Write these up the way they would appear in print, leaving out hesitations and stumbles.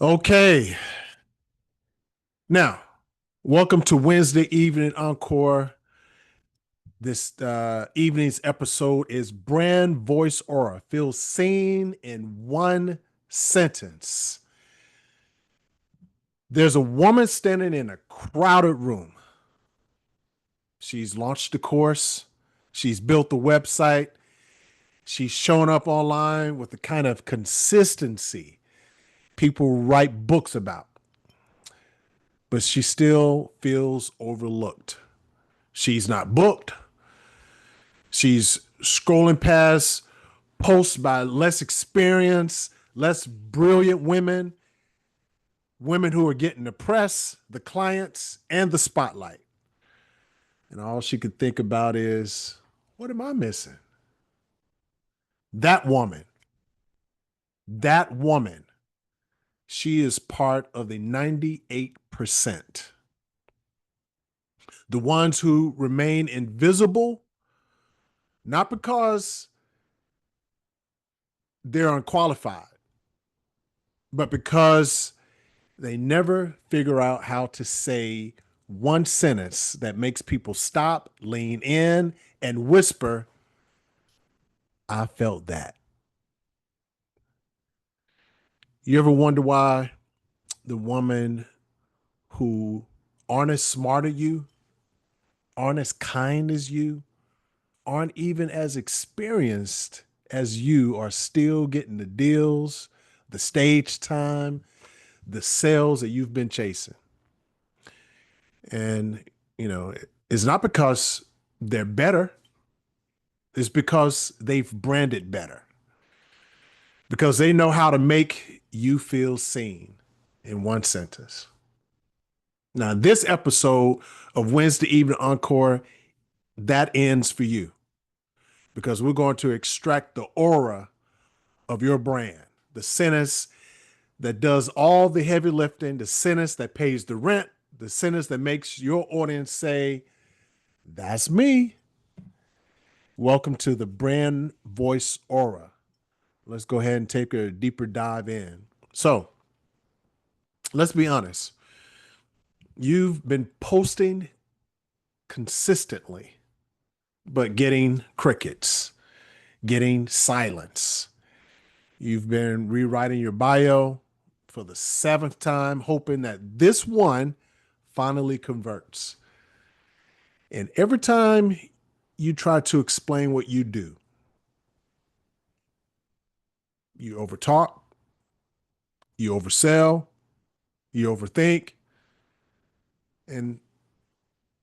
Okay. Now, welcome to Wednesday Evening Encore. This evening's episode is Brand Voice Aura. Feel seen in one sentence. There's a woman standing in a crowded room. She's launched the course. She's built the website. She's shown up online with the kind of consistency people write books about. But she still feels overlooked. She's not booked. She's scrolling past posts by less experienced, less brilliant women, women who are getting the press, the clients, and the spotlight. And all she could think about is, what am I missing? That woman, that woman, she is part of the 98%. The ones who remain invisible, not because they're unqualified, but because they never figure out how to say one sentence that makes people stop, lean in, and whisper, I felt that. You ever wonder why the woman who aren't as smart as you, aren't as kind as you, aren't even as experienced as you are still getting the deals, the stage time, the sales that you've been chasing? And, it's not because they're better, it's because they've branded better, because they know how to make you feel seen in one sentence. Now, this episode of Wednesday Evening Encore, that ends for you because we're going to extract the aura of your brand, the sentence that does all the heavy lifting, the sentence that pays the rent, the sentence that makes your audience say, that's me. Welcome to the Brand Voice Aura. Let's go ahead and take a deeper dive in. So let's be honest. You've been posting consistently, but getting crickets, getting silence. You've been rewriting your bio for the seventh time, hoping that this one finally converts. And every time you try to explain what you do, you overtalk, you oversell, you overthink, and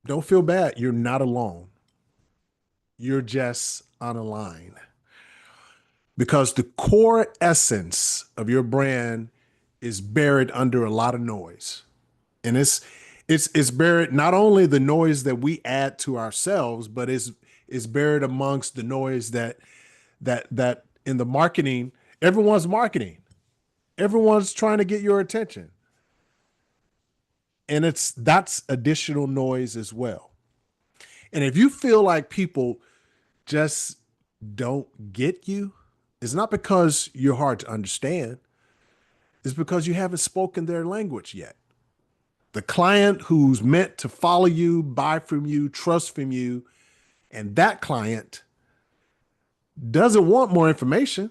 don't feel bad. You're not alone. You're just unaligned. Because the core essence of your brand is buried under a lot of noise. And it's buried not only the noise that we add to ourselves, but it's buried amongst the noise that in the marketing, everyone's marketing. Everyone's trying to get your attention. And that's additional noise as well. And if you feel like people just don't get you, it's not because you're hard to understand. It's because you haven't spoken their language yet. The client who's meant to follow you, buy from you, trust from you, and that client doesn't want more information.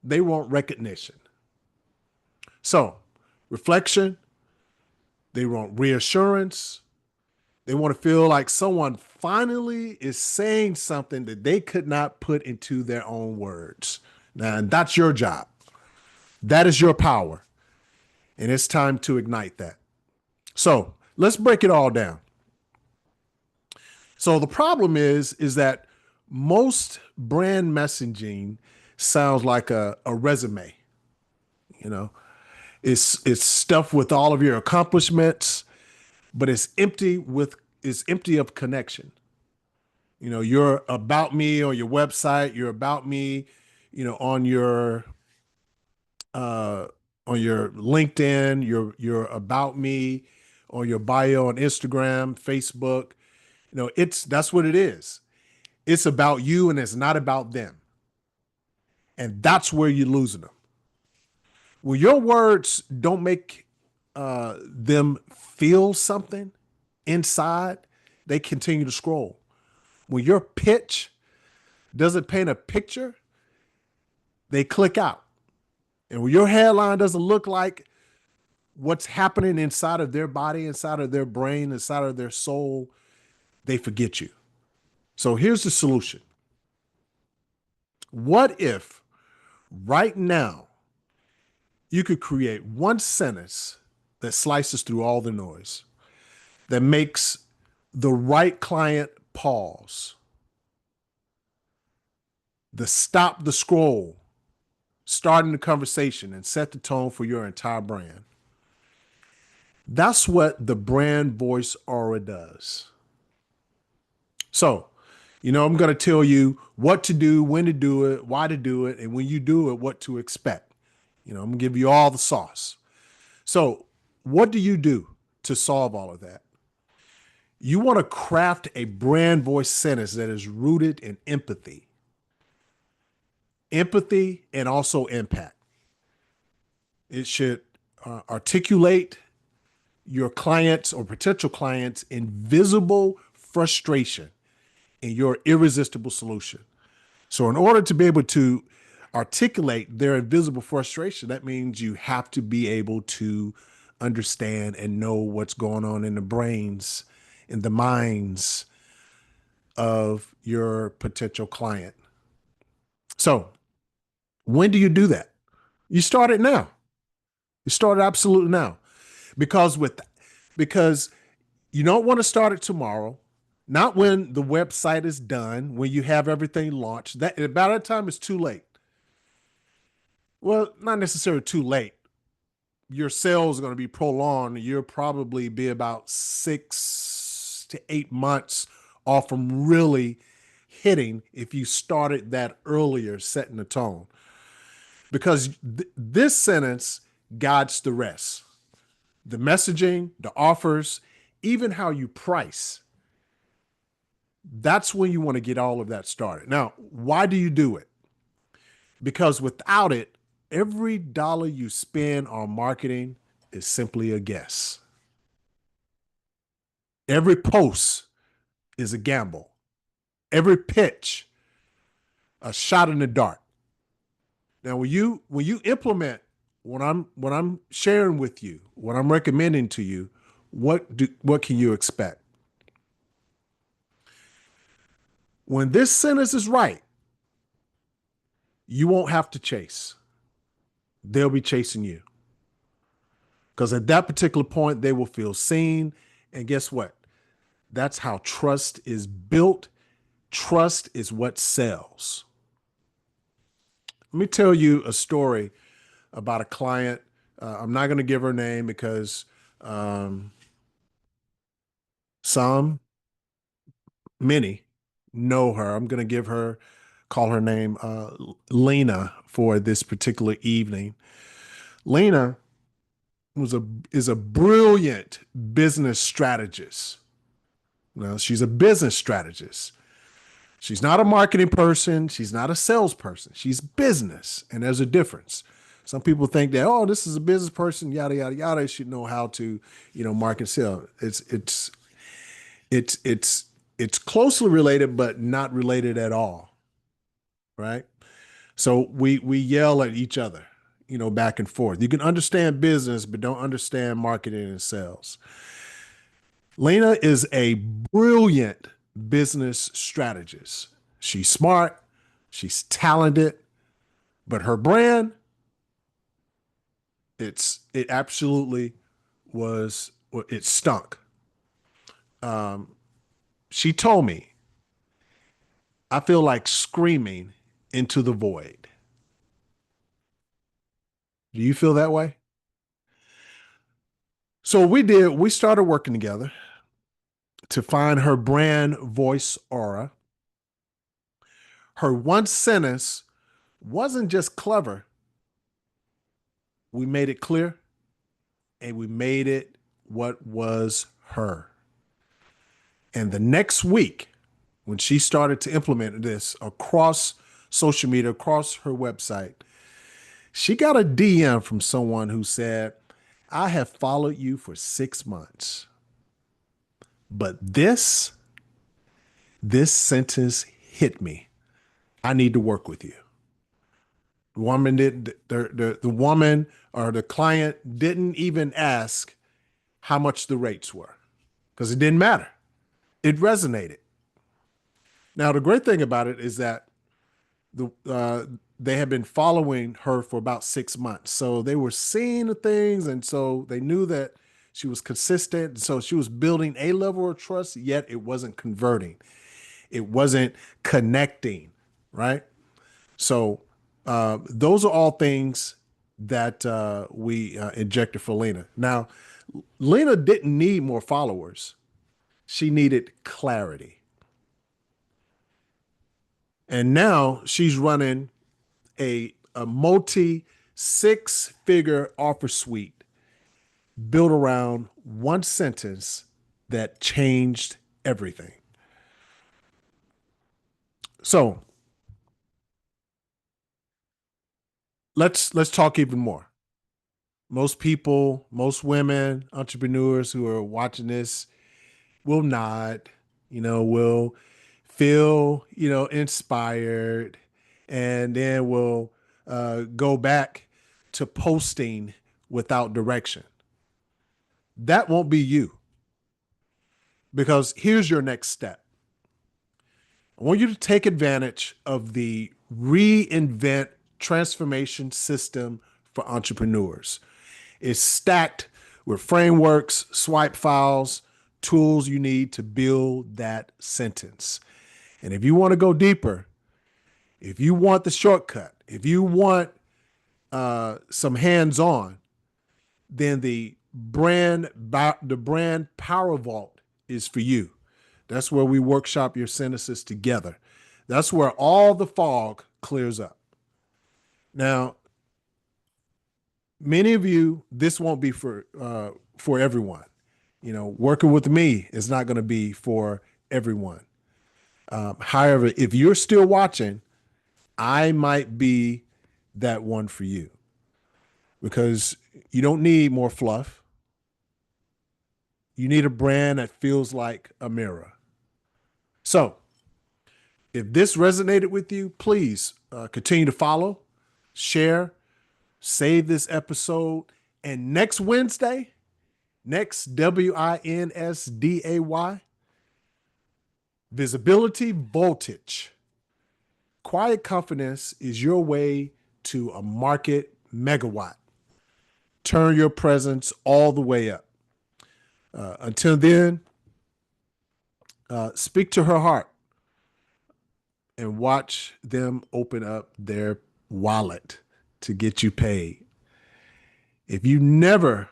They want recognition. So, reflection, they want reassurance. They want to feel like someone finally is saying something that they could not put into their own words. Now, that's your job. That is your power. And it's time to ignite that. So let's break it all down. So the problem is that most brand messaging sounds like a resume. You know, it's stuff with all of your accomplishments, but it's empty of connection. You're about me on your website, you're about me, on uh your LinkedIn, you're about me on your bio on Instagram, Facebook. That's what it is. It's about you and it's not about them. And that's where you're losing them. When your words don't make them feel something inside, they continue to scroll. When your pitch doesn't paint a picture, they click out. And when your headline doesn't look like what's happening inside of their body, inside of their brain, inside of their soul, they forget you. So here's the solution. What if right now you could create one sentence that slices through all the noise, that makes the right client pause, the stop the scroll, starting the conversation, and set the tone for your entire brand? That's what the brand voice aura does. So, I'm going to tell you what to do, when to do it, why to do it, and when you do it, what to expect. I'm going to give you all the sauce. So, what do you do to solve all of that? You want to craft a brand voice sentence that is rooted in empathy and also impact. It should articulate your clients or potential clients' invisible frustration and your irresistible solution. So in order to be able to articulate their invisible frustration, that means you have to be able to understand and know what's going on in the brains, in the minds of your potential client. So when do you do that? You start it now. You start it absolutely now. Because you don't want to start it tomorrow, not when the website is done, when you have everything launched. That by that time it's too late. Well, not necessarily too late. Your sales are going to be prolonged. You'll probably be about 6 to 8 months off from really hitting if you started that earlier, setting the tone. Because this sentence guides the rest. The messaging, the offers, even how you price. That's when you want to get all of that started. Now, why do you do it? Because without it, every dollar you spend on marketing is simply a guess. Every post is a gamble. Every pitch, a shot in the dark. Now, when you implement what I'm sharing with you, what I'm recommending to you, what can you expect? When this sentence is right, you won't have to chase. They'll be chasing you. Because at that particular point, they will feel seen. And guess what? That's how trust is built. Trust is what sells. Let me tell you a story about a client. I'm not going to give her name because many know her. I'm going to call her name Lena for this particular evening. Lena is a brilliant business strategist. Now, she's a business strategist. She's not a marketing person. She's not a salesperson. She's business, and there's a difference. Some people think that, oh, this is a business person, yada yada yada. They should know how to, market and sell. It's closely related, but not related at all, right? So we yell at each other, back and forth. You can understand business, but don't understand marketing and sales. Lena is a brilliant business strategist. She's smart, she's talented, but her brand, it absolutely it stunk. She told me, I feel like screaming into the void. Do you feel that way? So we started working together to find her brand voice aura. Her one sentence wasn't just clever. We made it clear and we made it what was her. And the next week, when she started to implement this across social media, across her website, She got a DM from someone who said, I have followed you for 6 months, but this sentence hit me. I need to work with you. The woman did the woman or the client didn't even ask how much the rates were because it didn't matter. It resonated. Now, the great thing about it is that they had been following her for about 6 months. So they were seeing the things. And so they knew that she was consistent. So she was building a level of trust, yet it wasn't converting. It wasn't connecting, right? So those are all things that we injected for Lena. Now, Lena didn't need more followers. She needed clarity. And now she's running a multi six-figure offer suite built around one sentence that changed everything. So let's talk even more. Most people, most women, entrepreneurs who are watching this will nod, will feel, inspired, and then will go back to posting without direction. That won't be you because here's your next step. I want you to take advantage of the reinvent transformation system for entrepreneurs. It's stacked with frameworks, swipe files, tools you need to build that sentence. And if you want to go deeper, if you want the shortcut, if you want some hands-on, then the brand Power Vault is for you. That's where we workshop your sentences together. That's where all the fog clears up. Now, many of you, this won't be for everyone. Working with me is not going to be for everyone. However, if you're still watching, I might be that one for you because you don't need more fluff. You need a brand that feels like a mirror. So, if this resonated with you, please continue to follow, share, save this episode. And next Wednesday, next WINSDAY, visibility voltage. Quiet confidence is your way to a market megawatt. Turn your presence all the way up. Until then, speak to her heart and watch them open up their wallet to get you paid. If you never,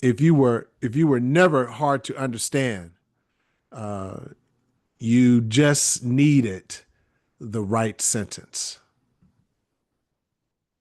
if you were never hard to understand, you just needed the right sentence.